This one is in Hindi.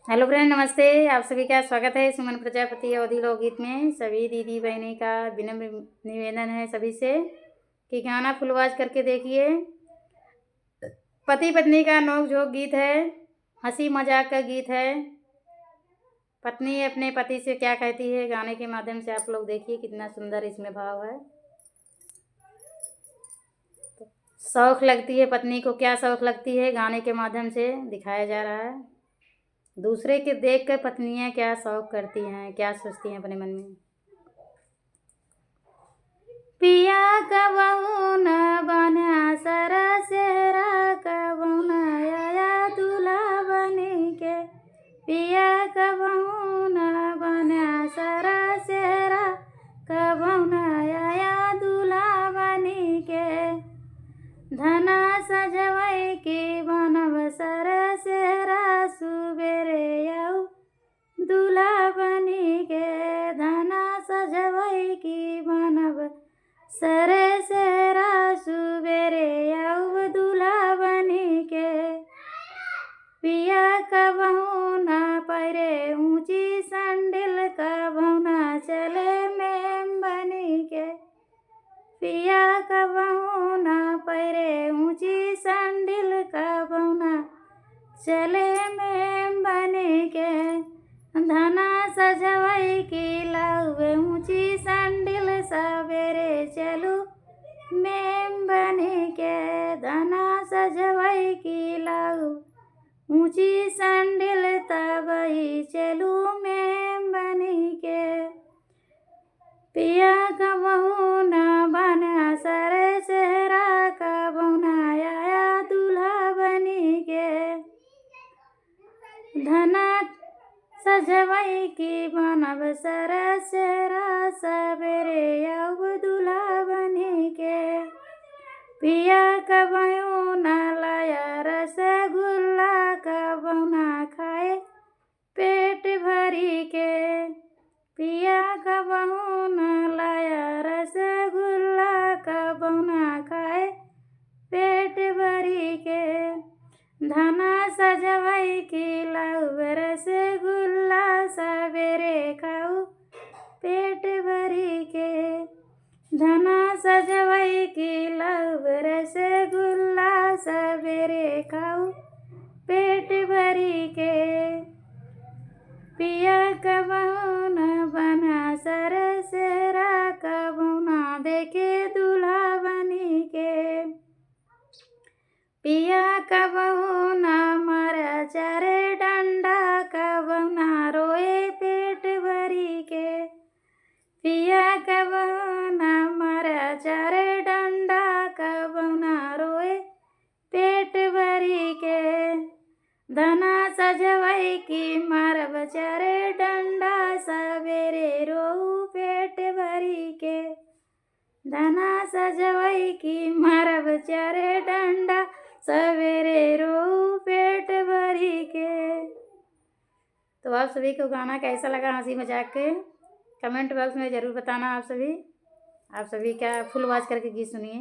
हेलो फ्रेंड, नमस्ते। आप सभी का स्वागत है सुमन प्रजापति अवधि लोकगीत में। सभी दीदी बहनी का विनम्र निवेदन है सभी से कि गाना फुल आवाज करके देखिए। पति पत्नी का नोक झोंक गीत है, हंसी मजाक का गीत है। पत्नी अपने पति से क्या कहती है गाने के माध्यम से आप लोग देखिए, कितना सुंदर इसमें भाव है। शौक लगती है पत्नी को, क्या शौक लगती है गाने के माध्यम से दिखाया जा रहा है। दूसरे के देख कर पत्नियां क्या शौक करती हैं, क्या सोचती हैं अपने मन में। पिया कबहू न बना सरा सेहरा, कबहू न आया दूल्हा बनी के। पिया कबहू न बना सरा सेहरा, कबहू न आया दूल्हा बनी के। धना सजवई के बनब सरा सेहरा, सुबेरे आऊ दूल्हा बनी के। धना सजवई की बनब सरे सेहरा, सुबेरे आऊ दूल्हा बनी के। पिया कबहू न पैरे ऊंची संडिल, कबहू न चले में बनी के। पिया कबहू न पैरे ऊंची संडिल, कबहू न चले में बनी के। धना सजवई की लाऊबे ऊंची संडिल, सवेरे चलू में बनी के। धना सजवई की लाऊ ऊंची संडिल, तबही चलू में बनी के। पिया कबहू न बना सरे सेहरा, कबहू न आया दूल्हा बनी के। धना सजवई की बनब सरा सेहरा, सवेरे आऊ दूल्हा बनी के। पिया कबहू न लाया रसगुल्ला, कबहू न खाए पेट भरी के। पिया कबहू न लाया रसगुल्ला, कबहू न खाए पेट भरी के। धना सजवई की लाऊ रसगुल्ला, सवेरे खाऊ पेट भरी के। धना सजवई की लाऊ रसगुल्ला, सवेरे खाऊ पेट भरी के। पिया कबहू न बना सर सेहरा, कबहू न देखे दूल्हा बनी के। पिया कबहू न मारा चारे डंडा, कबहू न रोए पेट भरी के। पिया कबहू न मारा चारे डंडा, कबहू न रोए पेट भरी के। धना सजवई की मारब चारे डंडा, सवेरे रोऊ पेट भरी के। धना सजवई की मारब चारे डंडा, सवेरे रोऊ पेट भरी के। तो आप सभी को गाना कैसा लगा हंसी मजाक के, कमेंट बॉक्स में ज़रूर बताना। आप सभी का फुल आवाज करके गीत सुनिए।